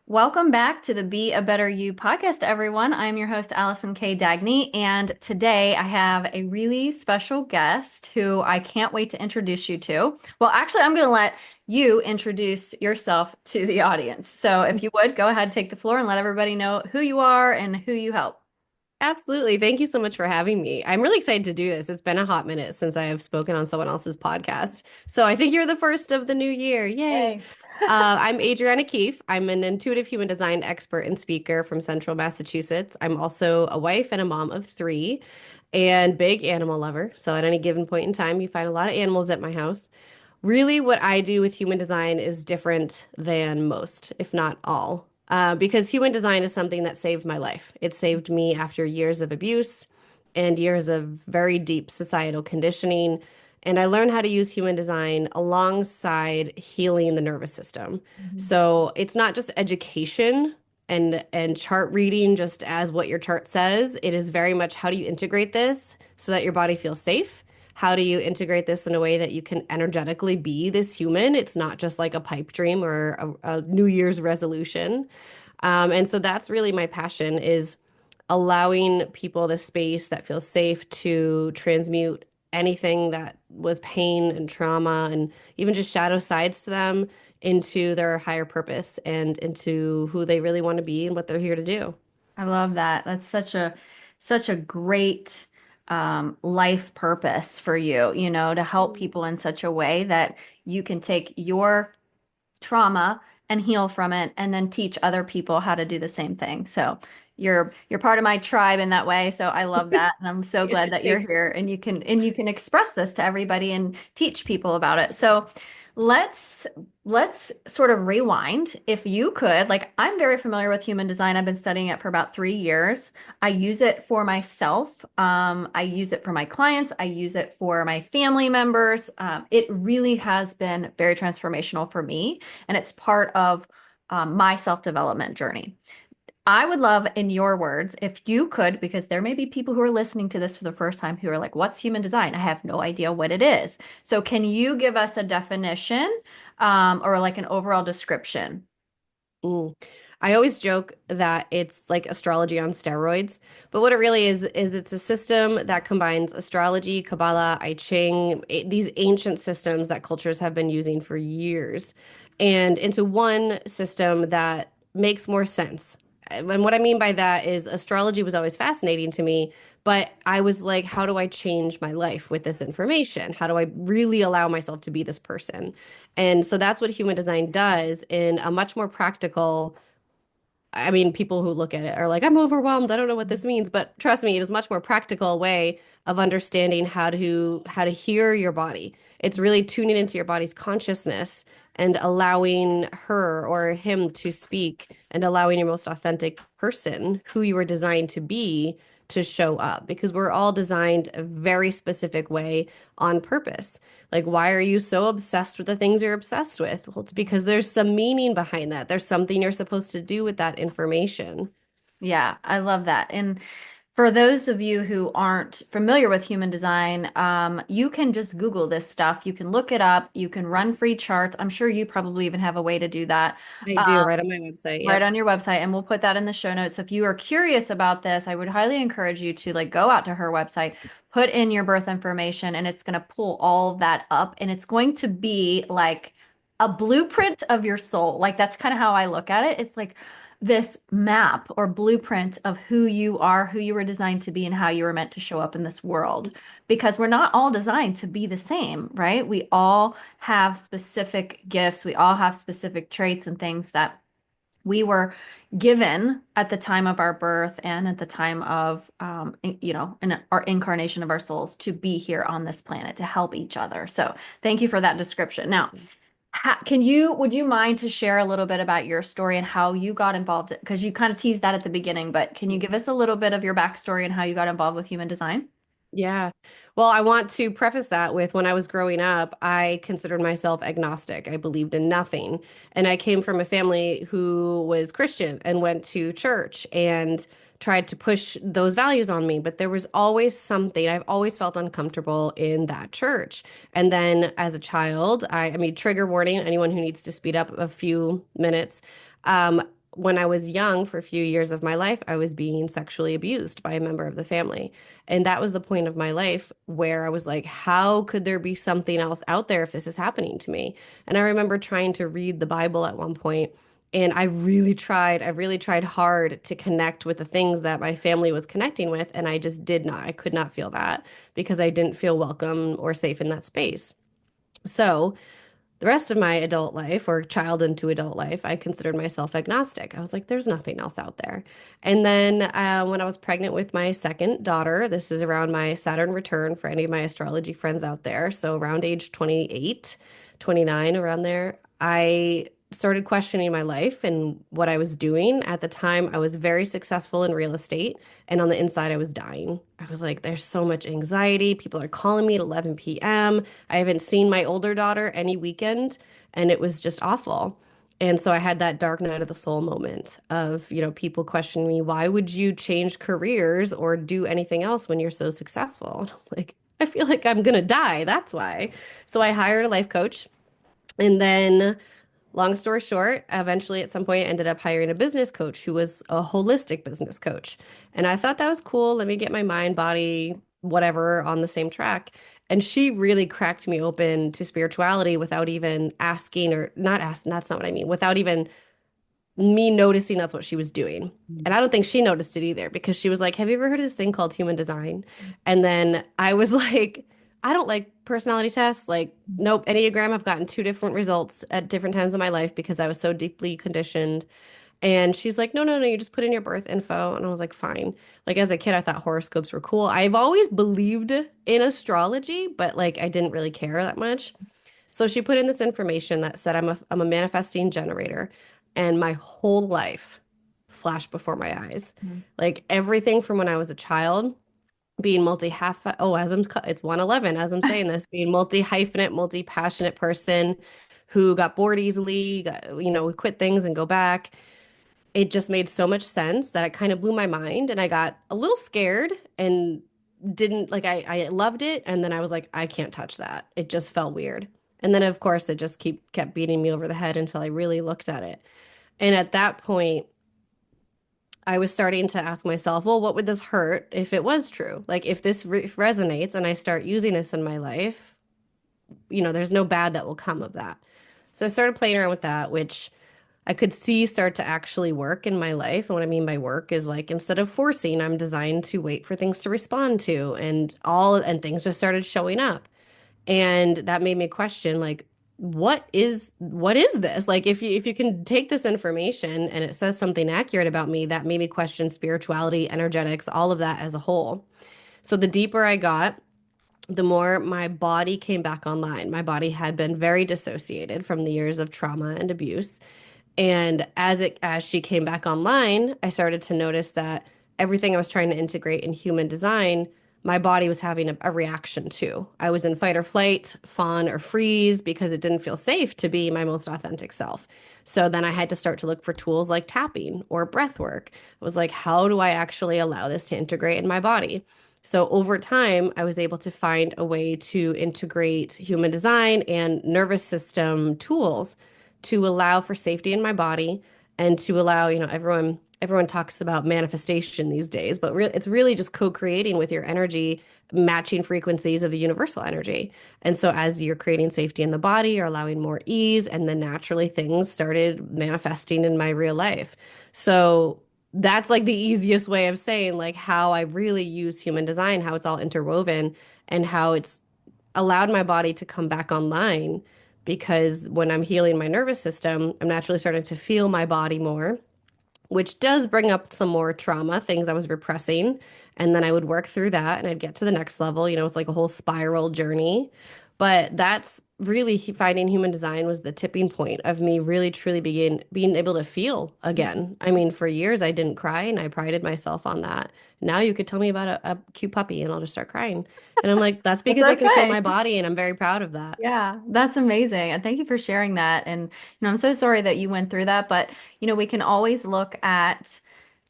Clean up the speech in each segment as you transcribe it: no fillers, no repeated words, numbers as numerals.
Welcome back to the Be a Better You podcast, everyone. I'm your host, Allison K. Dagny, and today I have a really special guest who I can't wait to introduce you to. Well, actually, I'm going to let you introduce yourself to the audience. So if you would, go ahead, take the floor and let everybody know who you are and who you help. Absolutely. Thank you so much for having me. I'm really excited to do this. It's been a hot minute since I have spoken on someone else's podcast. So I think you're the first of the new year. Yay. Yay. I'm Adriana Keefe. I'm an intuitive human design expert and speaker from Central Massachusetts. I'm also a wife and a mom of three and big animal lover. So at any given point in time, you find a lot of animals at my house. Really, what I do with human design is different than most, if not all, because human design is something that saved my life. It saved me after years of abuse and years of very deep societal conditioning. And I learned how to use human design alongside healing the nervous system. Mhm. So it's not just education and chart reading just as what your chart says. It is very much how do you integrate this so that your body feels safe? How do you integrate this in a way that you can energetically be this human? It's not just like a pipe dream or a New Year's resolution. And so that's really my passion is allowing people the space that feels safe to transmute anything that was pain and trauma and even just shadow sides to them into their higher purpose and into who they really want to be and what they're here to do. I love that. That's such a great life purpose for you, to help people in such a way that you can take your trauma and heal from it and then teach other people how to do the same thing. So you're part of my tribe in that way. So I love that. And I'm so glad that you're here and you can express this to everybody and teach people about it. So let's let's sort of rewind. If you could, like I'm very familiar with human design. I've been studying it for about 3 years. I use it for myself. I use it for my clients. I use it for my family members. It really has been very transformational for me, and it's part of my self-development journey. I would love, in your words, if you could, because there may be people who are listening to this for the first time who are like, what's human design? I have no idea what it is. So, can you give us a definition or like an overall description? Mm. I always joke that it's like astrology on steroids, but what it really is it's a system that combines astrology, Kabbalah, I Ching, these ancient systems that cultures have been using for years, and into one system that makes more sense. And what I mean by that is astrology was always fascinating to me, but I was like, how do I change my life with this information? How do I really allow myself to be this person? And so that's what human design does in a much more practical. I mean, people who look at it are like, I'm overwhelmed. I don't know what this means. But trust me, it is a much more practical way of understanding how to hear your body. It's really tuning into your body's consciousness and allowing her or him to speak and allowing your most authentic person, who you were designed to be, to show up because we're all designed a very specific way on purpose. Like, why are you so obsessed with the things you're obsessed with? Well, it's because there's some meaning behind that. There's something you're supposed to do with that information. Yeah, I love that. And for those of you who aren't familiar with human design, you can just Google this stuff. You can look it up. You can run free charts. I'm sure you probably even have a way to do that. I do right on my website. Right Yep. on your website, and we'll put that in the show notes. So if you are curious about this, I would highly encourage you to like go out to her website, put in your birth information, and it's going to pull all of that up, and it's going to be like a blueprint of your soul. Like that's kind of how I look at it. It's like this map or blueprint of who you are, who you were designed to be, and how you were meant to show up in this world. Because we're not all designed to be the same, right? We all have specific gifts. We all have specific traits and things that we were given at the time of our birth and at the time of in our incarnation of our souls to be here on this planet to help each other. So thank you for that description. Now, would you mind to share a little bit about your story and how you got involved? Because you kind of teased that at the beginning, but can you give us a little bit of your backstory and how you got involved with human design? Yeah. Well, I want to preface that with when I was growing up, I considered myself agnostic. I believed in nothing. And I came from a family who was Christian and went to church and tried to push those values on me. But there was always something, I've always felt uncomfortable in that church. And then as a child, I mean, trigger warning, anyone who needs to speed up a few minutes. Um, when I was young, for a few years of my life, I was being sexually abused by a member of the family. And that was the point of my life where I was like, how could there be something else out there if this is happening to me? And I remember trying to read the Bible at one point, and I really tried hard to connect with the things that my family was connecting with, and I just did not. I could not feel that because I didn't feel welcome or safe in that space. So, the rest of my adult life or child into adult life, I considered myself agnostic. I was like, there's nothing else out there. And then when I was pregnant with my second daughter, this is around my Saturn return for any of my astrology friends out there. So around age 28, 29, around there, I started questioning my life and what I was doing. At the time, I was very successful in real estate. And on the inside, I was dying. I was like, there's so much anxiety. People are calling me at 11 p.m. I haven't seen my older daughter any weekend, and it was just awful. And so I had that dark night of the soul moment of, people questioning me, why would you change careers or do anything else when you're so successful? And I'm like, I feel like I'm gonna die. That's why. So I hired a life coach. And then, long story short, eventually at some point I ended up hiring a business coach who was a holistic business coach. And I thought that was cool. Let me get my mind, body, whatever on the same track. And she really cracked me open to spirituality without even asking or not asking, that's not what I mean, without even me noticing that's what she was doing. And I don't think she noticed it either because she was like, have you ever heard of this thing called human design? And then I was like, I don't like personality tests. Like, nope, Enneagram, I've gotten two different results at different times in my life because I was so deeply conditioned. And she's like, no, no, no, you just put in your birth info. And I was like, fine. Like, as a kid, I thought horoscopes were cool. I've always believed in astrology, but like, I didn't really care that much. So she put in this information that said I'm a manifesting generator, and my whole life flashed before my eyes. Mhm. Like everything from when I was a child, being multi half oh, it's 111 as I'm saying this, being multi hyphenate, multi passionate person who got bored easily, would quit things and go back. It just made so much sense that it kind of blew my mind, and I got a little scared and didn't like I loved it, and then I was like, I can't touch that. It just felt weird. And then of course it just kept beating me over the head until I really looked at it. And at that point, I was starting to ask myself, well, what would this hurt if it was true? Like if this resonates and I start using this in my life, there's no bad that will come of that. So I started playing around with that, which I could see start to actually work in my life. And what I mean by work is like instead of forcing, I'm designed to wait for things to respond to, and things just started showing up. And that made me question like what is this? Like if you can take this information and it says something accurate about me, that made me question spirituality, energetics, all of that as a whole. So the deeper I got, the more my body came back online. My body had been very dissociated from the years of trauma and abuse. And as she came back online, I started to notice that everything I was trying to integrate in human design, my body was having a reaction to. I was in fight or flight, fawn or freeze because it didn't feel safe to be my most authentic self. So then I had to start to look for tools like tapping or breath work. It was like, how do I actually allow this to integrate in my body? So over time, I was able to find a way to integrate human design and nervous system tools to allow for safety in my body and to allow, everyone talks about manifestation these days, but it's really just co-creating with your energy, matching frequencies of a universal energy. And so as you're creating safety in the body, you're allowing more ease, and then naturally things started manifesting in my real life. So that's like the easiest way of saying like how I really use human design, how it's all interwoven, and how it's allowed my body to come back online because when I'm healing my nervous system, I'm naturally starting to feel my body more, which does bring up some more trauma, things I was repressing. And then I would work through that and I'd get to the next level. It's like a whole spiral journey. But that's really finding human design was the tipping point of me really truly being able to feel again. I mean, for years I didn't cry and I prided myself on that. Now you could tell me about a cute puppy and I'll just start crying. And I'm like, that's That's because I can feel okay. my body and I'm very proud of that. Yeah, that's amazing. And thank you for sharing that. And, I'm so sorry that you went through that, but, we can always look at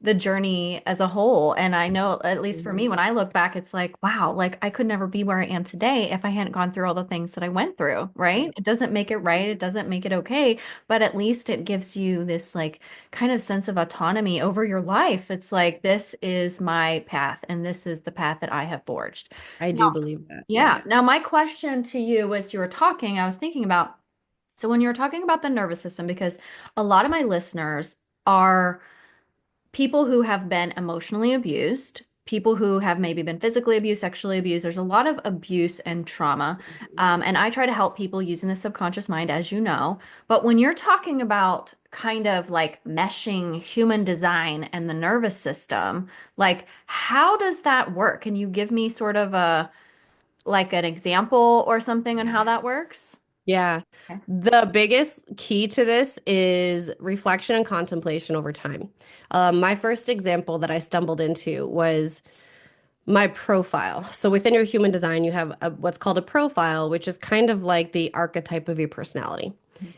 the journey as a whole. And I know, at least for me, when I look back, it's like, wow, like I could never be where I am today if I hadn't gone through all the things that I went through, right? It doesn't make it right. It doesn't make it okay, but at least it gives you this like kind of sense of autonomy over your life. It's like, this is my path and this is the path that I have forged. I Now, do believe that. Yeah. yeah. Now, my question to you as you were talking, I was thinking about, so when you were talking about the nervous system, because a lot of my listeners are people who have been emotionally abused, people who have maybe been physically abused, sexually abused. There's a lot of abuse and trauma. And I try to help people using the subconscious mind, as you know. But when you're talking about kind of like meshing human design and the nervous system, like how does that work? Can you give me sort of a like an example or something on how that works? Yeah. Okay. The biggest key to this is reflection and contemplation over time. My first example that I stumbled into was my profile. So within your human design, you have what's called a profile, which is kind of like the archetype of your personality.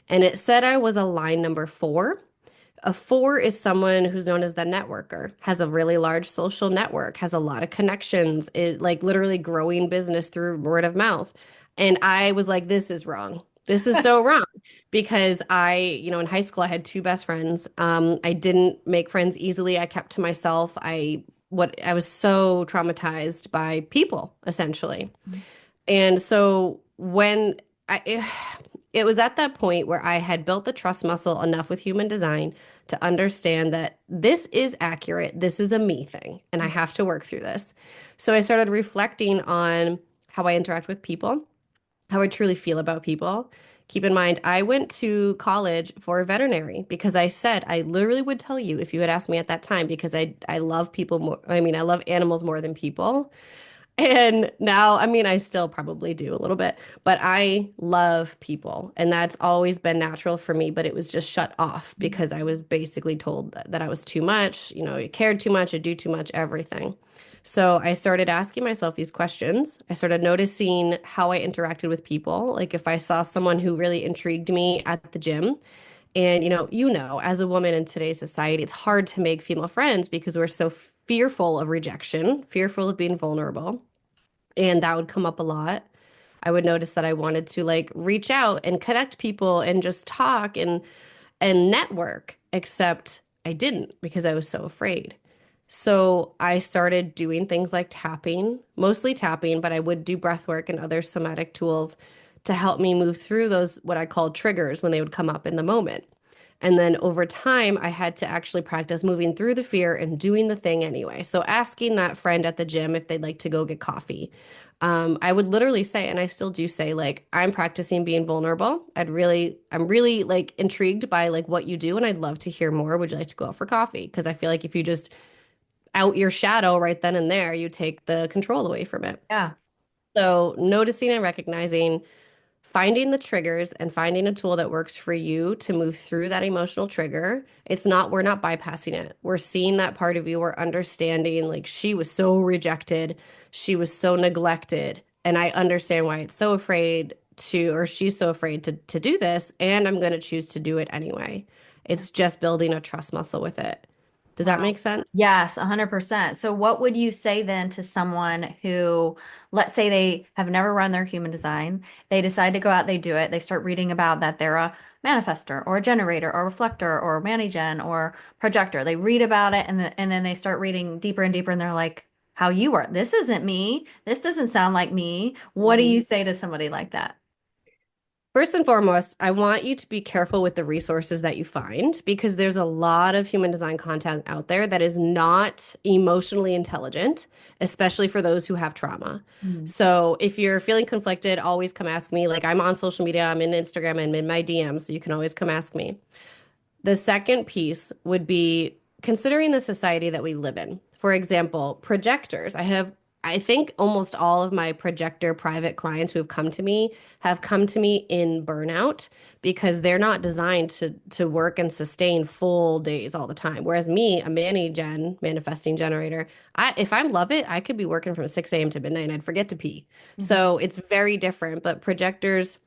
And it said I was a line number 4. A 4 is someone who's known as the networker, has a really large social network, has a lot of connections, is like literally growing business through word of mouth. And I was like, this is wrong. This is so wrong because in high school I had two best friends. I didn't make friends easily. I kept to myself. I was so traumatized by people, essentially. And so when I, it was at that point where I had built the trust muscle enough with human design to understand that this is accurate. This is a me thing, and I have to work through this. So I started reflecting on how I interact with people, how I truly feel about people. Keep in mind, I went to college for veterinary because I said I literally would tell you if you had asked me at that time because I love people more. I mean, I love animals more than people. And now, I mean, I still probably do a little bit, but I love people. And that's always been natural for me, but it was just shut off because I was basically told that I was too much, I cared too much, I do too much, everything. So I started asking myself these questions. I started noticing how I interacted with people. Like if I saw someone who really intrigued me at the gym, and as a woman in today's society, it's hard to make female friends because we're so fearful of rejection, fearful of being vulnerable. And that would come up a lot. I would notice that I wanted to like reach out and connect people and just talk and network, except I didn't because I was so afraid. So I started doing things like tapping, mostly tapping, but I would do breath work and other somatic tools to help me move through those what I call triggers when they would come up in the moment. And then over time, I had to actually practice moving through the fear and doing the thing anyway. So asking that friend at the gym if they'd like to go get coffee. I would literally say, and I still do say, like, I'm practicing being vulnerable. I'm really like intrigued by like what you do, and I'd love to hear more. Would you like to go out for coffee? Because I feel like if you just out your shadow right then and there, you take the control away from it. Yeah. So noticing and recognizing, finding the triggers and finding a tool that works for you to move through that emotional trigger. We're not bypassing it. We're seeing that part of you. We're understanding like she was so rejected. She was so neglected. And I understand why it's so afraid or she's so afraid to do this. And I'm going to choose to do it anyway. It's just building a trust muscle with it. Does that Wow. make sense? Yes, 100%. So what would you say then to someone who, let's say they have never run their human design, they decide to go out, they do it, they start reading about that they're a manifestor or a generator or reflector or manigen or projector. They read about it and then they start reading deeper and deeper and they're like, how you are. This isn't me. This doesn't sound like me. What do you say to somebody like that? First and foremost, I want you to be careful with the resources that you find because there's a lot of human design content out there that is not emotionally intelligent, especially for those who have trauma. Mm. So if you're feeling conflicted, always come ask me. Like I'm on social media, I'm in Instagram and in my DMs, so you can always come ask me. The second piece would be considering the society that we live in. For example, projectors. I think almost all of my projector private clients who have come to me in burnout because they're not designed to work and sustain full days all the time. Whereas me, a manifesting generator, if I love it, I could be working from 6 a.m. to midnight and I'd forget to pee. Mhm. So it's very different. But projectors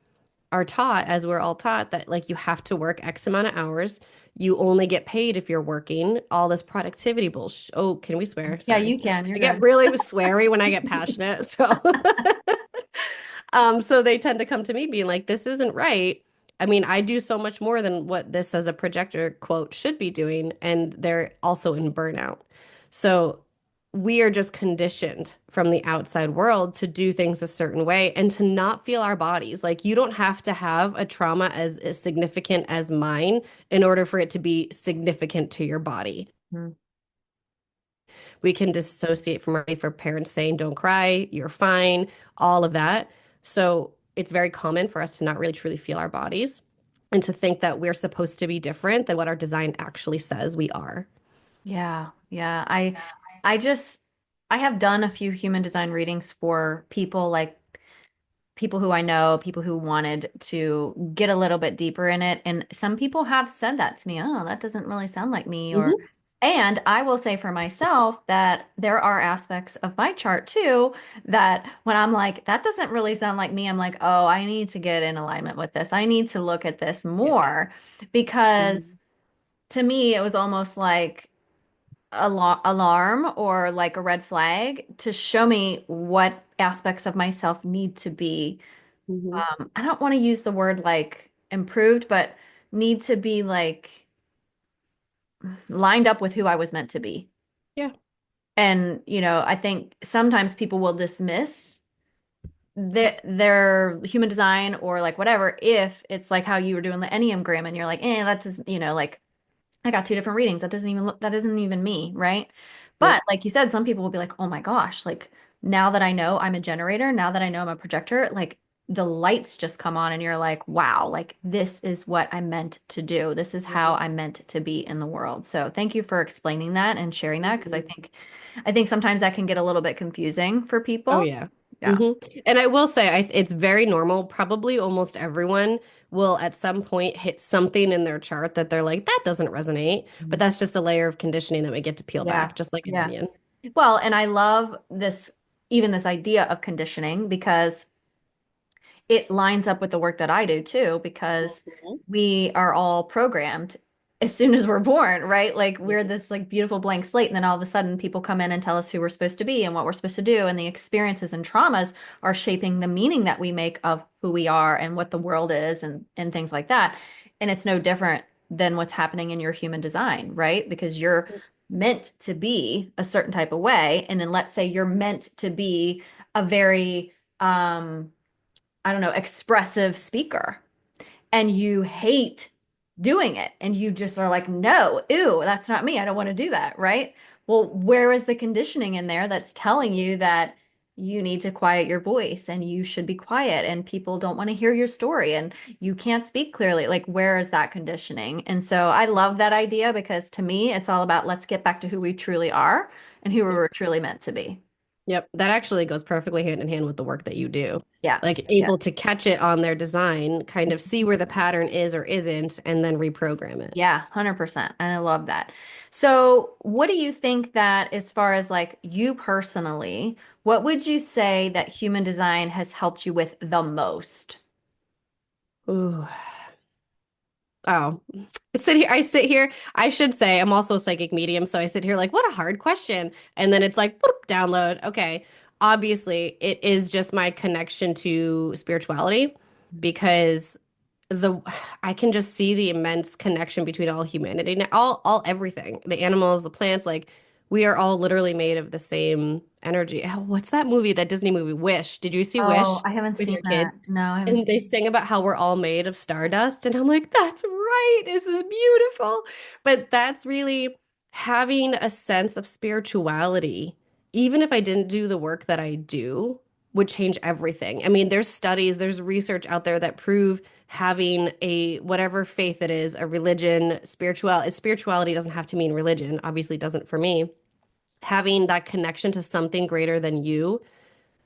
are taught, as we're all taught, that like you have to work X amount of hours. You only get paid if you're working. All this productivity bullshit. Oh, can we swear? Yeah, Sorry. you can. You're I get good. really sweary when I get passionate. So so they tend to come to me being like, this isn't right. I mean, I do so much more than what this as a projector quote should be doing, and they're also in burnout. So we are just conditioned from the outside world to do things a certain way and to not feel our bodies. Like you don't have to have a trauma as significant as mine in order for it to be significant to your body. Mhm. We can dissociate from our for parents saying, don't cry, you're fine, all of that. So it's very common for us to not really truly feel our bodies and to think that we're supposed to be different than what our design actually says we are. Yeah, yeah. I just I have done a few human design readings for people like people who I know, people who wanted to get a little bit deeper in it. And some people have said that to me, oh, that doesn't really sound like me. Or, Hmm. and I will say for myself that there are aspects of my chart too that when I'm like, that doesn't really sound like me, I'm like, oh, I need to get in alignment with this. I need to look at this Yeah. more because Mhm. to me, it was almost like alarm or like a red flag to show me what aspects of myself need to be Hmm. I don't want to use the word like improved, but need to be like lined up with who I was meant to be. Yeah. And, I think sometimes people will dismiss their human design or like whatever if it's like how you were doing the Enneagram and you're like, that's just, like I got two different readings. That isn't even me, right? Nope. But like you said, some people will be like, oh my gosh, like now that I know I'm a generator, now that I know I'm a projector, like the lights just come on and you're like, wow, like this is what I'm meant to do. This is how I'm meant to be in the world. So thank you for explaining that and sharing that because I Mhm. think I think sometimes that can get a little bit confusing for Oh, people. yeah. Yeah. Hmm. And I will say, it's very normal. Probably almost everyone will at some point hit something in their chart that they're like, that doesn't resonate. But Mhm. that's just a layer of conditioning that we get to peel Yeah. back, just like an Yeah. onion. Well, and I love this, even this idea of conditioning because it lines up with the work that I do too, because Mhm. we are all programmed as soon as we're born, right? Like we're Mhm. this like beautiful blank slate, and then all of a sudden people come in and tell us who we're supposed to be and what we're supposed to do, and the experiences and traumas are shaping the meaning that we make of who we are and what the world is and things like that. And it's no different than what's happening in your human design, right? Because you're meant to be a certain type of way, and then let's say you're meant to be a very I don't know, expressive speaker and you hate doing it and you just are like, no, ew, that's not me. I don't want to do that, right? Well, where is the conditioning in there that's telling you that you need to quiet your voice and you should be quiet and people don't want to hear your story and you can't speak clearly? Like, where is that conditioning? And so I love that idea because to me, it's all about let's get back to who we truly are and who we Yep. were truly meant to be. Yep. That actually goes perfectly hand in hand with the work that you do. Yeah. Like Yeah. able to catch it on their design, kind of see where the pattern is or isn't, and then reprogram it. Yeah, 100%. And I love that. So, what do you think that as far as like you personally, what would you say that human design has helped you with the most? Ooh. Oh, I sit here. I should say I'm also a psychic medium, so I sit here like, what a hard question. And then it's like, boop, download. Okay. Obviously, it is just my connection to spirituality because the I can just see the immense connection between all humanity, all everything, the animals, the plants, like we are all literally made of the same energy. Oh, what's that movie, that Disney movie, Wish? Did you see Oh, Wish I haven't with seen your that. kids? No, I haven't And seen they sing about how we're all made of stardust. And I'm like, that's right. This is beautiful. But that's really having a sense of spirituality, even if I didn't do the work that I do, would change everything. I mean, there's studies, there's research out there that prove having a whatever faith it is, a religion, spirituality doesn't have to mean religion, obviously it doesn't for me. Having that connection to something greater than you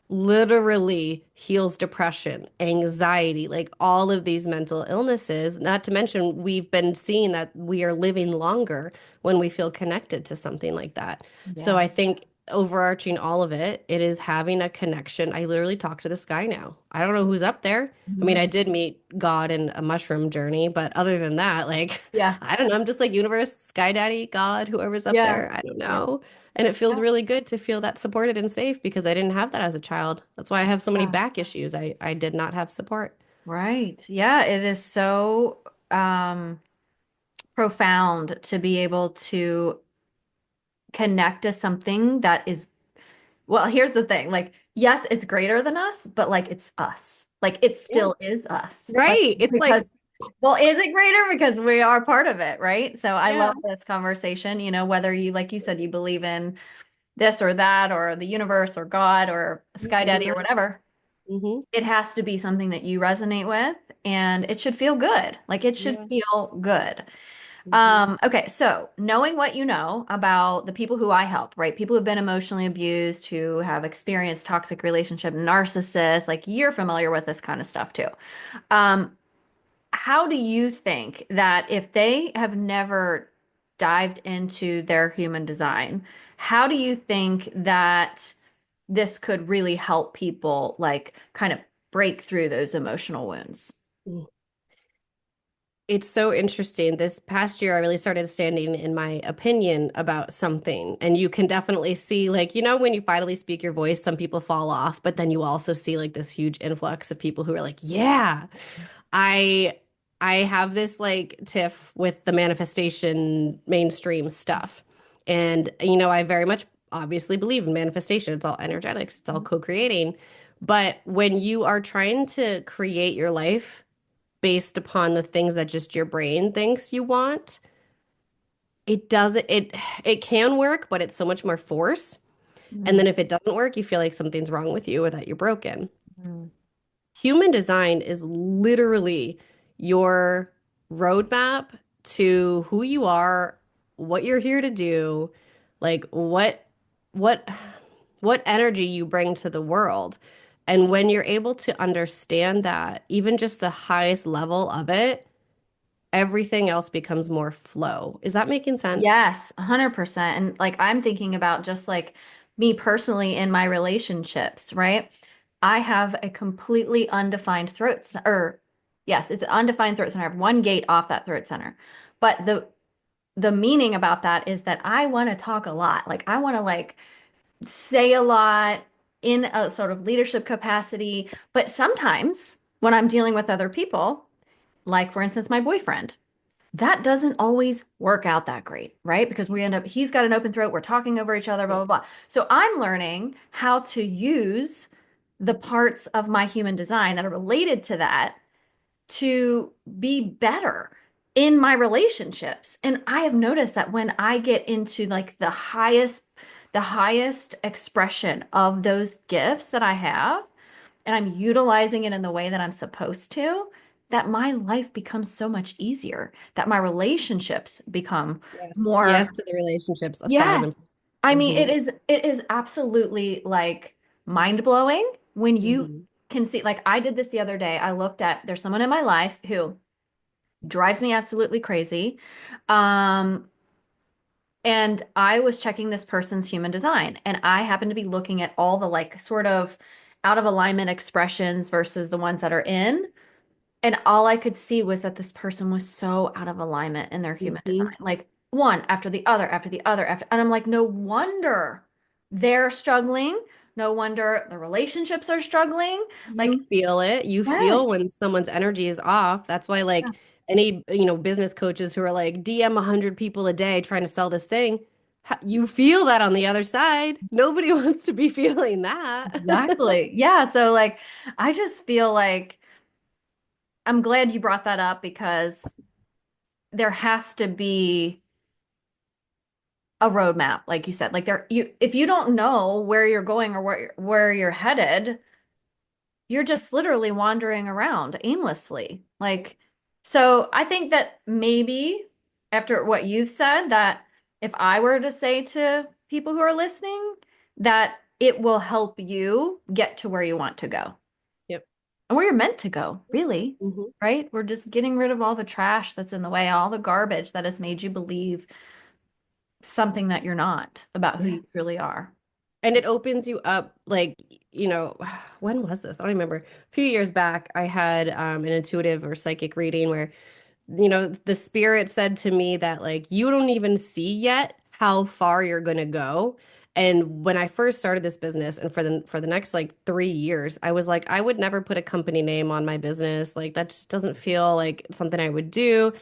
literally heals depression, anxiety, like all of these mental illnesses. Not to mention, we've been seeing that we are living longer when we feel connected to something like that. So Yeah. I think overarching all of it, it is having a connection. I literally talk to the sky now. I don't know who's up there. I mean, Mhm. I did meet God in a mushroom journey, but other than that, like, Yeah. I don't know. I'm just like universe, sky daddy, God, whoever's up Yeah. there. I don't Yeah. know. And it feels Yeah. really good to feel that supported and safe because I didn't have that as a child. That's why I have so many Yeah. back issues. I did not have support. Right. Yeah, it is so profound to be able to connect to something that is, well, here's the thing. Like, yes, it's greater than us, but like it's us. Like it Yeah. still is us. Like Right. It's like, because well, is it greater because we are part of it, right? So I yeah. love this conversation, whether you, like you said, you believe in this or that or the universe or God or It Sky doesn't Daddy or matter. whatever. Hmm. It has to be something that you resonate with and it should feel good. Like it should Yeah. feel good. Hmm. Okay, so knowing what you know about the people who I help, right? People who've been emotionally abused, who have experienced toxic relationship, narcissists, like you're familiar with this kind of stuff too. Um, how do you think that if they have never dived into their human design, how do you think that this could really help people like kind of break through those emotional wounds? It's so interesting. This past year, I really started standing in my opinion about something. And you can definitely see, like, when you finally speak your voice, some people fall off, but then you also see like this huge influx of people who are like, yeah, I I have this like tiff with the manifestation mainstream stuff. And I very much obviously believe in manifestation. It's all energetics, it's all co-creating. But when you are trying to create your life based upon the things that just your brain thinks you want, it doesn't it can work, but it's so much more force. And Mm, then if it doesn't work, you feel like something's wrong with you or that you're broken. mm, Human design is literally your roadmap to who you are, what you're here to do, like what what energy you bring to the world. And when you're able to understand that, even just the highest level of it, everything else becomes more flow. Is that making sense? yes, 100%. And like I'm thinking about just like me personally in my relationships, right? I have a completely undefined throat or yes, it's an undefined throat center. I have one gate off that throat center. But the meaning about that is that I want to talk a lot. Like I want to like say a lot in a sort of leadership capacity, but sometimes when I'm dealing with other people, like for instance my boyfriend, that doesn't always work out that great, right? Because we end up, he's got an open throat, we're talking over each other, blah, blah, blah. So I'm learning how to use the parts of my human design that are related to that to be better in my relationships. And I have noticed that when I get into like the highest expression of those gifts that I have, and I'm utilizing it in the way that I'm supposed to, that my life becomes so much easier, that my relationships become Yes. Yes more, to the relationships, a thousand. yes. I mean, Mm-hmm. it is absolutely like mind-blowing when you Mm-hmm. can see, like I did this the other day. I looked at, there's someone in my life who drives me absolutely crazy. Um, and I was checking this person's human design, and I happened to be looking at all the like sort of out of alignment expressions versus the ones that are in. And all I could see was that this person was so out of alignment in their human design, Mm-hmm. like one after the other, after the other, after, and I'm like, no wonder they're struggling. No wonder the relationships are struggling. Like, You feel it. You yes. feel when someone's energy is off. That's why, Yeah. like, any, business coaches who are like, DM 100 people a day trying to sell this thing, you feel that on the other side. Nobody wants to be feeling that. Exactly. Yeah. So, like, I just feel like I'm glad you brought that up because there has to be a roadmap, like you said. Like, if you don't know where you're going or where you're headed, you're just literally wandering around aimlessly. Like, so I think that maybe after what you've said, that if I were to say to people who are listening, that it will help you get to where you want to go Yep. and where you're meant to go, really, Hmm. right? We're just getting rid of all the trash that's in the way, all the garbage that has made you believe something that you're not about who Yeah. you truly are. And it opens you up like, you know, when was this? I don't remember. A few years back, I had an intuitive or psychic reading where, you know, the spirit said to me that like you don't even see yet how far you're gonna go. And when I first started this business and for the next like 3 years, I was like, I would never put a company name on my business. Like that just doesn't feel like something I would do.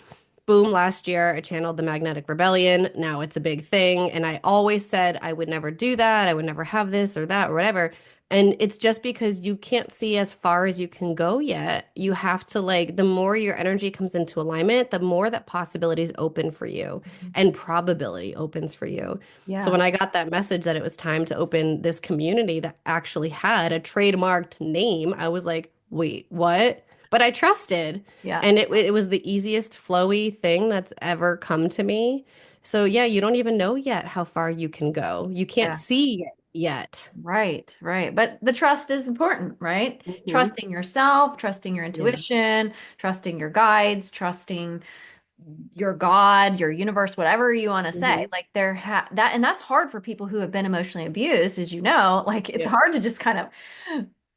Boom, last year I channeled the Magnetic Rebellion. Now it's a big thing. And I always said I would never do that. I would never have this or that or whatever. And it's just because you can't see as far as you can go yet. You have to like, the more your energy comes into alignment, the more that possibilities open for you Mhm. and probability opens for you. So Yeah. when I got that message that it was time to open this community that actually had a trademarked name, I was like, wait, what? But I trusted. Yeah. And it was the easiest flowy thing that's ever come to me. So yeah, you don't even know yet how far you can go. You can't Yeah. see it yet. Right, right. But the trust is important, right? Hmm. Trusting yourself, trusting your Yeah. intuition, trusting your guides, trusting your God, your universe, whatever you want to say. Hmm. Like there ha that and that's hard for people who have been emotionally abused, as you know. Like it's Yeah. hard to just kind of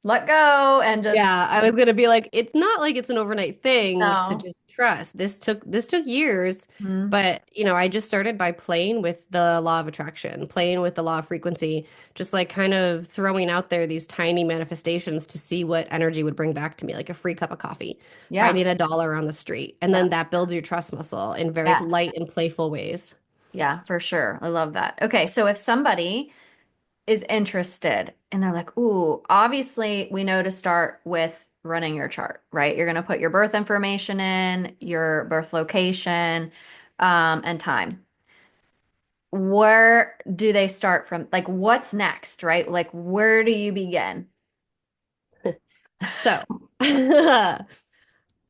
let go and just Yeah, I was gonna be like, it's not like it's an overnight thing to no. just trust. This took years, Mhm. but you know, I just started by playing with the law of attraction, playing with the law of frequency, just like kind of throwing out there these tiny manifestations to see what energy would bring back to me, like a free cup of coffee, Yeah. finding a dollar on the street, and Yeah. then that builds your trust muscle in very Yes. light and playful ways. Yeah, for sure. I love that. Okay, so if somebody is interested and they're like, ooh, obviously we know to start with running your chart, right? You're going to put your birth information in, your birth location, and time. Where do they start from? Like, what's next, right? Like, where do you begin? So,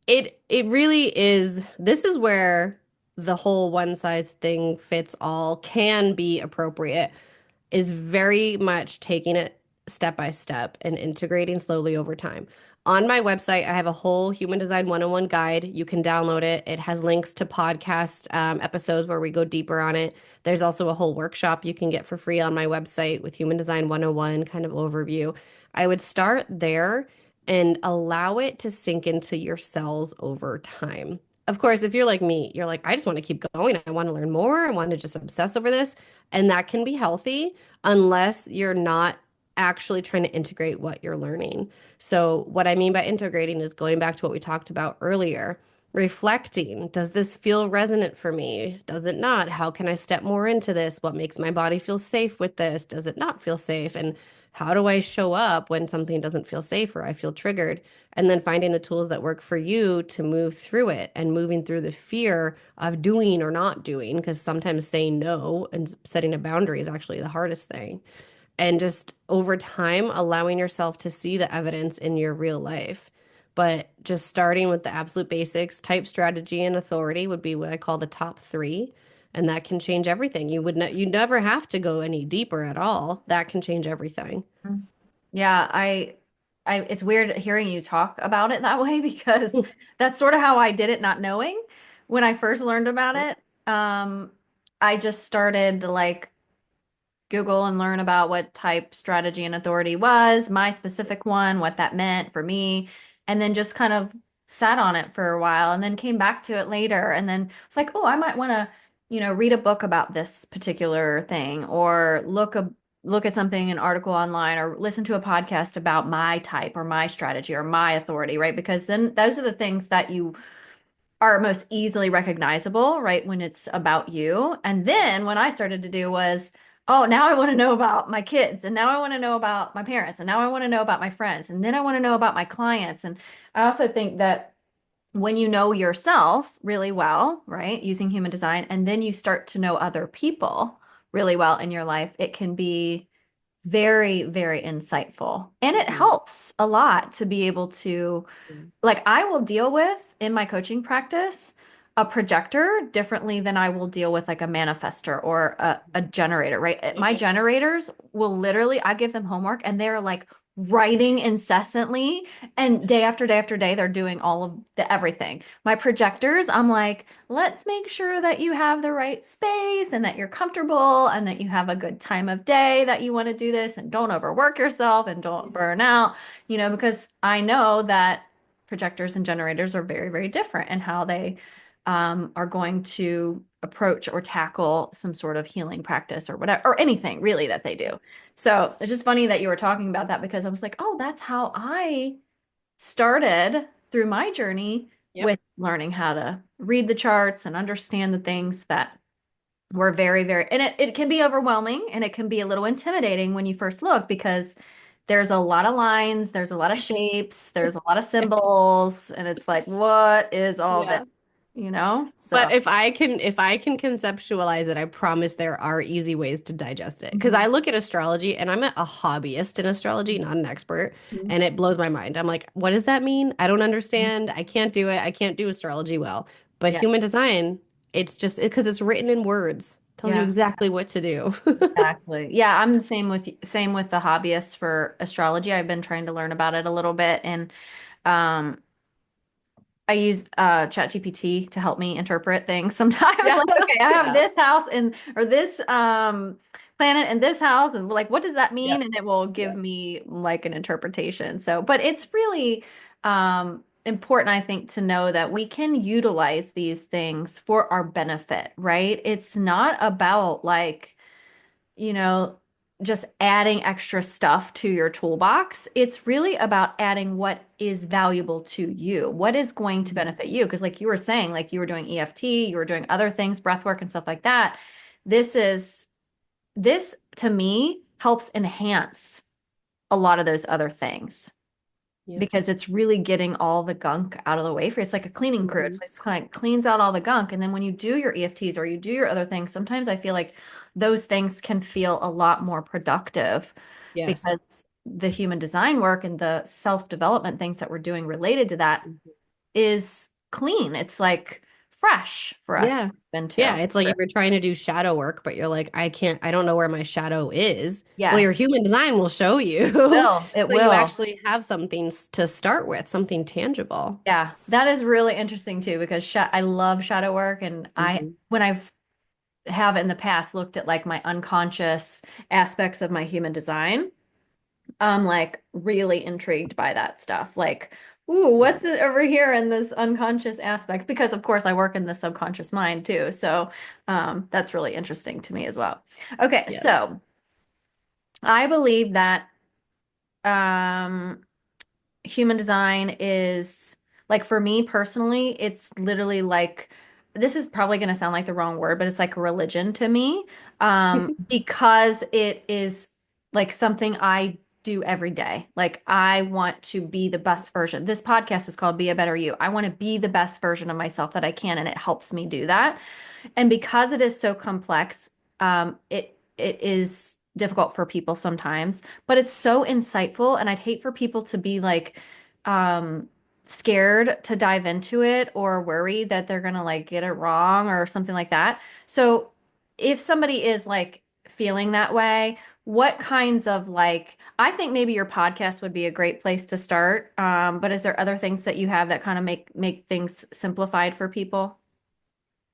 it really is, this is where the whole one size thing fits all can be appropriate, is very much taking it step by step and integrating slowly over time. On my website, I have a whole Human Design 101 guide. You can download it. It has links to podcast episodes where we go deeper on it. There's also a whole workshop you can get for free on my website with Human Design 101 kind of overview. I would start there and allow it to sink into your cells over time. Of course, if you're like me, you're like, I just want to keep going. I want to learn more. I want to just obsess over this. And that can be healthy unless you're not actually trying to integrate what you're learning. So, what I mean by integrating is going back to what we talked about earlier, reflecting. Does this feel resonant for me? Does it not? How can I step more into this? What makes my body feel safe with this? Does it not feel safe? And how do I show up when something doesn't feel safe or I feel triggered? And then finding the tools that work for you to move through it and moving through the fear of doing or not doing, because sometimes saying no and setting a boundary is actually the hardest thing. And just over time, allowing yourself to see the evidence in your real life. But just starting with the absolute basics, type, strategy, and authority would be what I call the top three. And that can change everything. You never have to go any deeper at all. That can change everything. Yeah, it's weird hearing you talk about it that way because that's sort of how I did it, not knowing when I first learned about it. Um, I just started to like Google and learn about what type strategy and authority was, my specific one, what that meant for me, and then just kind of sat on it for a while and then came back to it later and then it's like, oh, I might want to, read a book about this particular thing or look at something, an article online or listen to a podcast about my type or my strategy or my authority, right? Because then those are the things that you are most easily recognizable, right? When it's about you. And then when I started to do was, oh, now I want to know about my kids. And now I want to know about my parents. And now I want to know about my friends. And then I want to know about my clients. And I also think that when you know yourself really well, right, using human design, and then you start to know other people really well in your life, it can be very, very insightful. And it Mhm. helps a lot to be able to like I will deal with in my coaching practice a projector differently than I will deal with like a manifester or a generator, right? My generators will literally, I give them homework and they're like writing incessantly, and day after day after day they're doing all of the everything. My projectors, I'm like, let's make sure that you have the right space and that you're comfortable and that you have a good time of day that you want to do this, and don't overwork yourself and don't burn out, because I know that projectors and generators are very, very different in how they are going to approach or tackle some sort of healing practice or whatever, or anything really that they do. So it's just funny that you were talking about that, because I was like, oh, that's how I started through my journey Yep. with learning how to read the charts and understand the things that were very, very, and it can be overwhelming and it can be a little intimidating when you first look, because there's a lot of lines, there's a lot of shapes, there's a lot of symbols, and it's like, what is all this? Yeah. So But if I can conceptualize it, I promise there are easy ways to digest it. Because mhm, I look at astrology and I'm a hobbyist in astrology, not an expert, mhm, and it blows my mind. I'm like, what does that mean? I don't mhm. understand. I can't do it. I can't do astrology well. But Yeah, human design, it's just because it's written in words, tells you yeah. exactly what to do. Exactly. Yeah, I'm same with the hobbyists for astrology. I've been trying to learn about it a little bit, and um I use ChatGPT to help me interpret things sometimes. Yeah. Like, okay, I have Yeah. this house and or this planet in this house, and like, what does that mean? Yep. And it will give Yep. me like an interpretation. So, but it's really important, I think, to know that we can utilize these things for our benefit, right? It's not about like, you know, just adding extra stuff to your toolbox. It's really about adding what is valuable to you, what is going to Mhm. benefit you. Because, like you were saying, like you were doing EFT, you were doing other things, breath work and stuff like that. This is, this to me helps enhance a lot of those other things, Yep. because it's really getting all the gunk out of the way for you. It's like a cleaning crew. Mhm. It's just kind of cleans out all the gunk. And then when you do your EFTs or you do your other things, sometimes I feel like those things can feel a lot more productive, Yes. because the human design work and the self-development things that we're doing related to that Mhm. is clean. It's like fresh for us to Yeah. move Yeah, into. it's like if you're trying to do shadow work, but you're like, I don't know where my shadow is. Well, your Yes, human design will show you. it will. It So you will. actually have something to start with, something tangible. Yeah, that is really interesting too, because I love shadow work, and Hmm. when I've have in the past looked at like my unconscious aspects of my human design, I'm like really intrigued by that stuff. Like, ooh, Yeah. what's it over here in this unconscious aspect? Because of course I work in the subconscious mind too. So that's really interesting to me as well. Okay, Yes. so I believe that um human design is like, for me personally, it's literally like, this is probably going to sound like the wrong word, but it's like a religion to me, because it is like something I do every day. Like, I want to be the best version. This podcast is called Be a Better You. I want to be the best version of myself that I can, and it helps me do that. And because it is so complex, it is difficult for people sometimes, but it's so insightful. And I'd hate for people to be like um scared to dive into it, or worried that they're gonna like get it wrong or something like that. So if somebody is like feeling that way, what kinds of like, I think maybe your podcast would be a great place to start. But is there other things that you have that kind of make things simplified for people?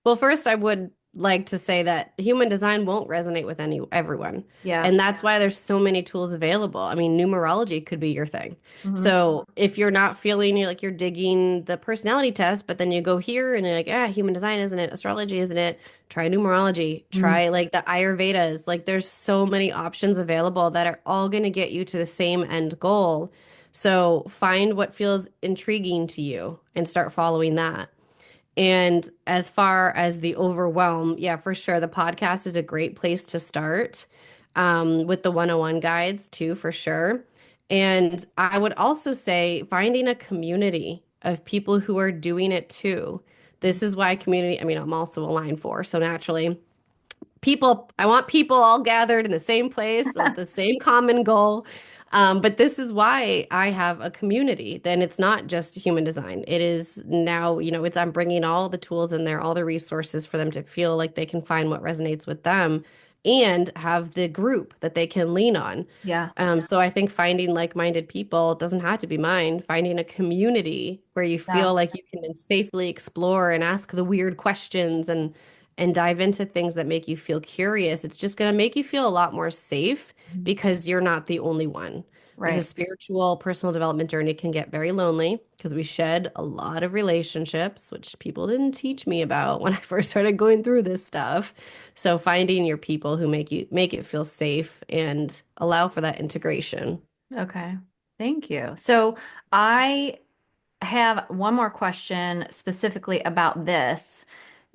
Well, first, I would like to say that human design won't resonate with everyone. Yeah. And that's why there's so many tools available. I mean, numerology could be your thing. Hmm. So if you're not feeling you're digging the personality test, but then you go here and you're like, human design, isn't it? Astrology, isn't it? Try numerology. Try like the Ayurvedas. Like there's so many options available that are all going to get you to the same end goal. So find what feels intriguing to you and start following that. And as far as the overwhelm, yeah, for sure. The podcast is a great place to start with the 101 guides, too, for sure. And I would also say finding a community of people who are doing it too. This is why community, I mean, I'm also a line four. So naturally, I want people all gathered in the same place, the same common goal. But this is why I have a community. Then it's not just human design. It is now, I'm bringing all the tools in there, all the resources for them to feel like they can find what resonates with them and have the group that they can lean on. Yeah. So I think finding like-minded people doesn't have to be mine. Finding a community where you Yeah. feel like you can safely explore and ask the weird questions and dive into things that make you feel curious. It's just going to make you feel a lot more safe Mhm. because you're not the only one. Because a Right. spiritual personal development journey can get very lonely because we shed a lot of relationships, which people didn't teach me about when I first started going through this stuff. So finding your people who make it feel safe and allow for that integration. Okay. Thank you. So I have one more question specifically about this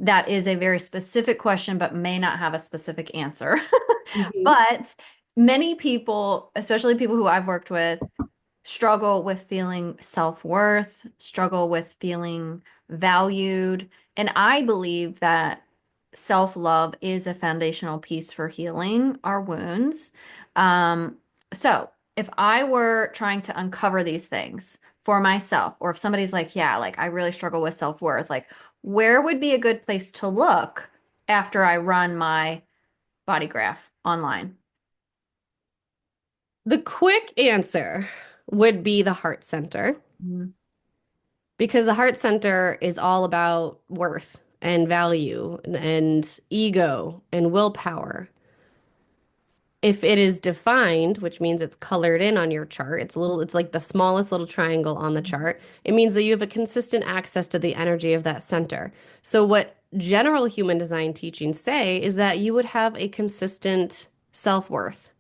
that is a very specific question, but may not have a specific answer. Mhm. But many people, especially people who I've worked with, struggle with feeling self-worth, struggle with feeling valued. And I believe that self-love is a foundational piece for healing our wounds. Um, so if I were trying to uncover these things for myself, or if somebody's like, yeah, like I really struggle with self-worth, like where would be a good place to look after I run my body graph online? The quick answer would be the heart center Mhm. because the heart center is all about worth and value and ego and willpower. If it is defined, which means it's colored in on your chart, it's like the smallest little triangle on the chart. It means that you have a consistent access to the energy of that center. So what general human design teachings say is that you would have a consistent self-worth.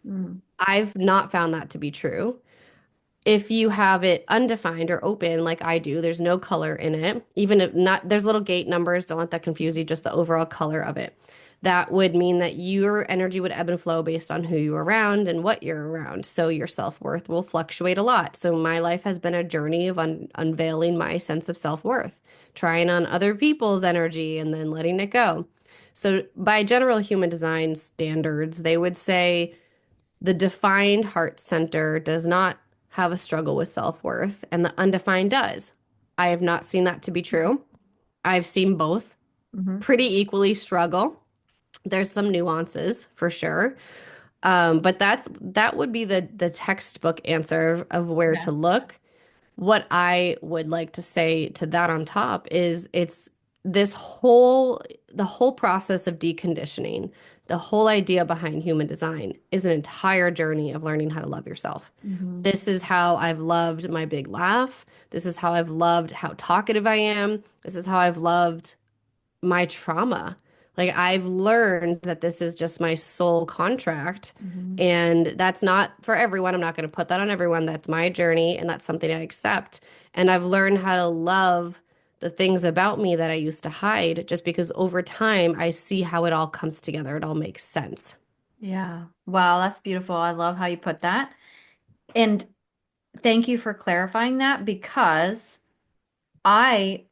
Mm, I've not found that to be true. If you have it undefined or open like I do, there's no color in it. Even if not, there's little gate numbers. Don't let that confuse you, just the overall color of it. That would mean that your energy would ebb and flow based on who you're around and what you're around. So your self-worth will fluctuate a lot. So my life has been a journey of unveiling my sense of self-worth, trying on other people's energy and then letting it go. So by general human design standards, they would say the defined heart center does not have a struggle with self-worth, and the undefined does. I have not seen that to be true. I've seen both mhm. pretty equally struggle. There's some nuances for sure. But that would be the textbook answer of where Yeah. to look. What I would like to say to that on top is it's this the whole process of deconditioning, the whole idea behind human design is an entire journey of learning how to love yourself. Mhm. This is how I've loved my big laugh. This is how I've loved how talkative I am. This is how I've loved my trauma. Like I've learned that this is just my soul contract. Mhm. And that's not for everyone. I'm not going to put that on everyone. That's my journey and that's something I accept. And I've learned how to love the things about me that I used to hide just because over time I see how it all comes together. It all makes sense. Yeah. Wow, that's beautiful. I love how you put that. And thank you for clarifying that because I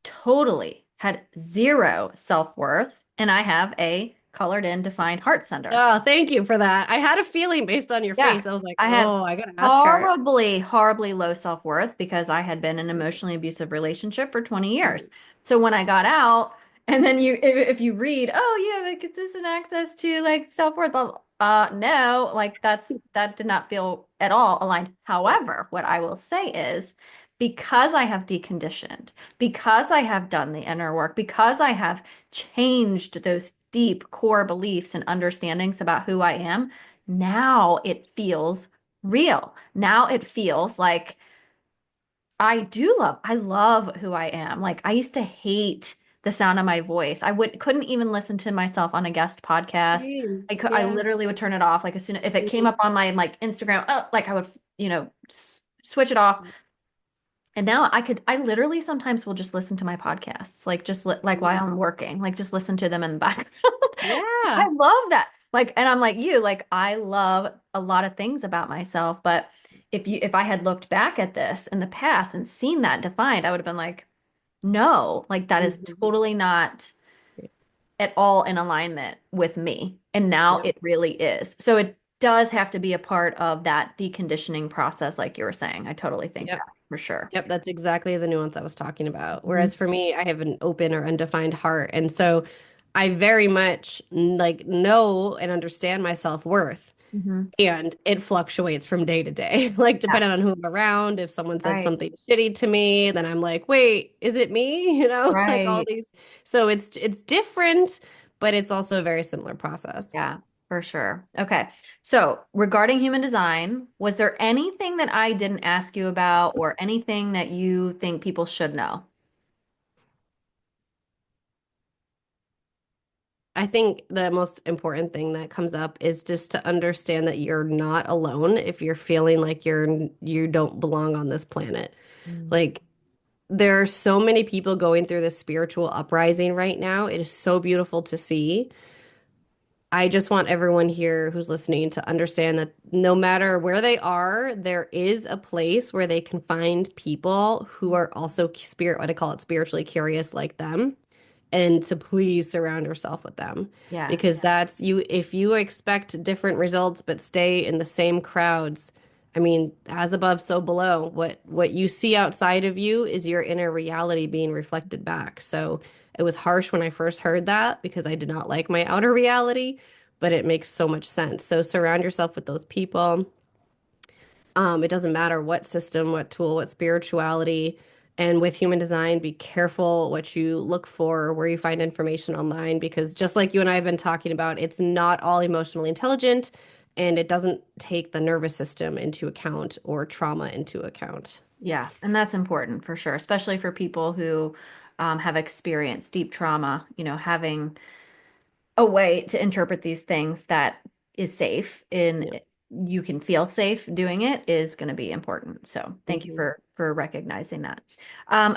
totally had zero self-worth and I have a colored in defined heart center. Oh, thank you for that. I had a feeling based on your Yeah. face. I was like, I had oh, I gotta ask her. horribly, horribly low self-worth because I had been in an emotionally abusive relationship for 20 years. So when I got out, and then if you read, oh, you have a consistent access to like self-worth, blah, blah, no, like that did not feel at all aligned. Yeah. However, what I will say is because I have deconditioned, because I have done the inner work, because I have changed those deep core beliefs and understandings about who I am, now it feels real. Now it feels like I love who I am. Like I used to hate the sound of my voice. Couldn't even listen to myself on a guest podcast. Same. I Yeah. literally would turn it off. Like as soon if it came Mhm. up on my like Instagram, like I would, switch it off. And now I literally sometimes will just listen to my podcasts, like just like while I'm working, like just listen to them in the background. I Yeah. love that. Like, and I'm like you, like I love a lot of things about myself, but if I had looked back at this in the past and seen that defined, I would have been like, no, like that is Mhm. totally not at all in alignment with me. And now Yep. it really is. So it does have to be a part of that deconditioning process, like you were saying. I totally think Yep. that for sure. Yep, that's exactly the nuance I was talking about. Mhm. Whereas for me, I have an open or undefined heart. And so I very much like know and understand my self-worth. Hmm. And it fluctuates from day to day, like Yeah, depending on who I'm around. If someone said right, something shitty to me, then I'm like, wait, is it me? Like all right. these. So it's different, but it's also a very similar process. Yeah, for sure. Okay. So regarding human design, was there anything that I didn't ask you about or anything that you think people should know? I think the most important thing that comes up is just to understand that you're not alone if you're feeling like you don't belong on this planet. Mm. Like there are so many people going through this spiritual uprising right now. It is so beautiful to see. I just want everyone here who's listening to understand that no matter where they are, there is a place where they can find people who are also what I call it, spiritually curious like them, and to please surround yourself with them. Yes. Because that's you, if you expect different results but stay in the same crowds, I mean, as above, so below. What you see outside of you is your inner reality being reflected back. So it was harsh when I first heard that because I did not like my outer reality, but it makes so much sense. So surround yourself with those people. It doesn't matter what system, what tool, what spirituality. And with human design, be careful what you look for, where you find information online, because just like you and I have been talking about, it's not all emotionally intelligent and it doesn't take the nervous system into account or trauma into account. Yeah, and that's important for sure, especially for people who have experienced deep trauma, having a way to interpret these things that is safe Yeah. and you can feel safe doing it is going to be important. So thank you Mhm. for recognizing that.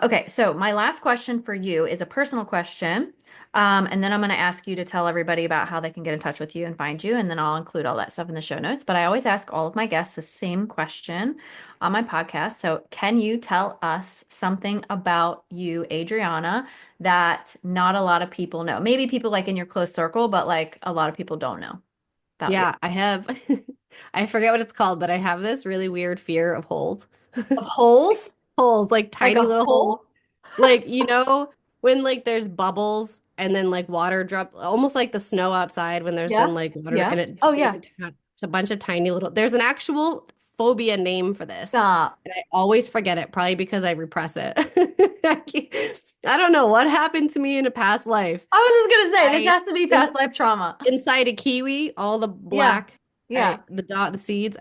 Okay, so my last question for you is a personal question. And then I'm going to ask you to tell everybody about how they can get in touch with you and find you. And then I'll include all that stuff in the show notes. But I always ask all of my guests the same question on my podcast. So, can you tell us something about you, Adriana, that not a lot of people know? Maybe people like in your close circle, but like a lot of people don't know about you. Yeah, I have, I forget what it's called, but I have this really weird fear of holes. Of holes? Holes, like Like tiny a little holes. hole? Like, when like there's bubbles and then like water drop, almost like the snow outside when there's Yeah. been like water and Yeah. it Oh, makes yeah. a bunch of tiny little, there's an actual phobia name for this. Stop. And I always forget it, probably because I repress it. I don't know what happened to me in a past life. I was just gonna say this I has to be in, past life trauma. inside a kiwi, all the Yeah. black, Yeah. the seeds,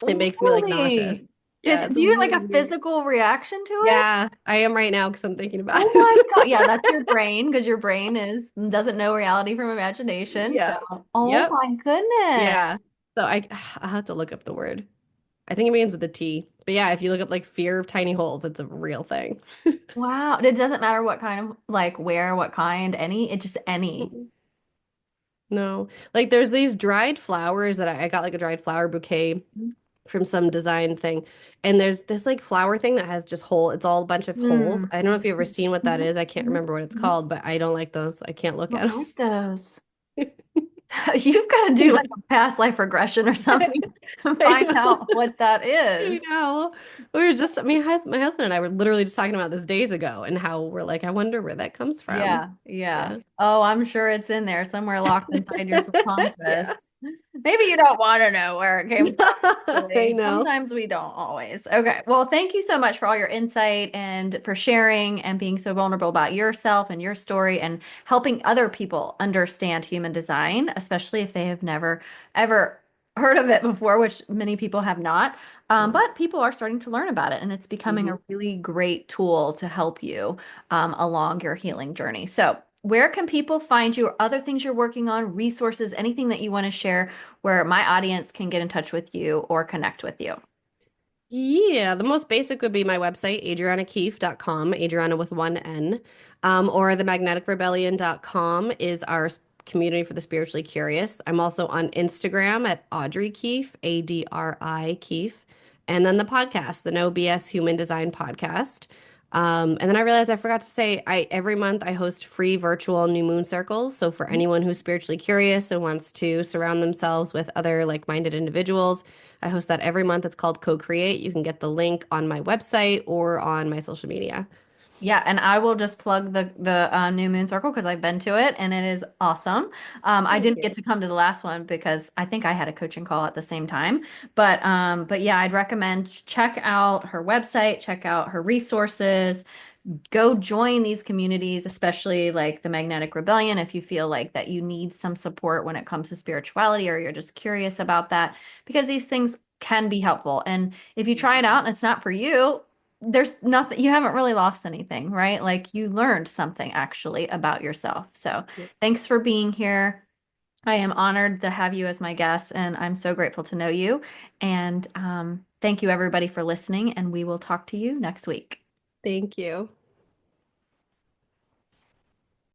it makes me like nauseous. Really? Yeah, it's Do you have really like a weird. physical reaction to it? Yeah, I am right now because I'm thinking about Oh my God. it. Yeah, that's your brain because your brain is doesn't know reality from imagination. So, Yeah. oh Yep. my goodness. Yeah. So I have to look up the word. I think it begins with a T. But yeah, if you look up like fear of tiny holes, it's a real thing. Wow. It doesn't matter what kind of like where, what kind, any, it just any. Mm-mm. No. Like there's these dried flowers that I got like a dried flower bouquet from some design thing. And there's this like flower thing that has just it's all a bunch of holes. Hmm. I don't know if you've ever seen what that Mhm, is. I can't mhm, remember what it's mhm. called, but I don't like those. I can't look Don't at like those. You've got to do like them. a past life regression or something and I find know. out what that is. I know. We were just, I mean, my husband and I were literally just talking about this days ago and how we're like, I wonder where that comes from. Yeah, yeah. Yeah. Oh, I'm sure it's in there somewhere locked inside your Yeah. subconscious. Maybe you don't want to know where it came from, I actually. know. Sometimes we don't always. Okay. Well, thank you so much for all your insight and for sharing and being so vulnerable about yourself and your story and helping other people understand human design, especially if they have never ever heard of it before, which many people have not. Yeah. But people are starting to learn about it, and it's becoming Mhm. a really great tool to help you along your healing journey. So, where can people find you or other things you're working on, resources, anything that you want to share where my audience can get in touch with you or connect with you? Yeah, the most basic would be my website, adrianakeefe.com, Adriana with one N, or themagneticrebellion.com is our community for the spiritually curious. I'm also on Instagram at Audrey Keefe, Adri Keefe, and then the podcast, the No BS Human Design Podcast. And then I realized I forgot to say, I every month I host free virtual new moon circles. So for anyone who's spiritually curious and wants to surround themselves with other like-minded individuals, I host that every month. It's called Co-Create. You can get the link on my website or on my social media. Yeah, and I will just plug the New Moon Circle because I've been to it and it is awesome. I Thank didn't you. get to come to the last one because I think I had a coaching call at the same time. But yeah, I'd recommend check out her website, check out her resources, go join these communities, especially like the Magnetic Rebellion, if you feel like that you need some support when it comes to spirituality or you're just curious about that, because these things can be helpful. And if you try it out and it's not for you, there's nothing, you haven't really lost anything, right? Like you learned something actually about yourself. So thanks for being here. I am honored to have you as my guest, and I'm so grateful to know you. And thank you, everybody, for listening. And we will talk to you next week. Thank you.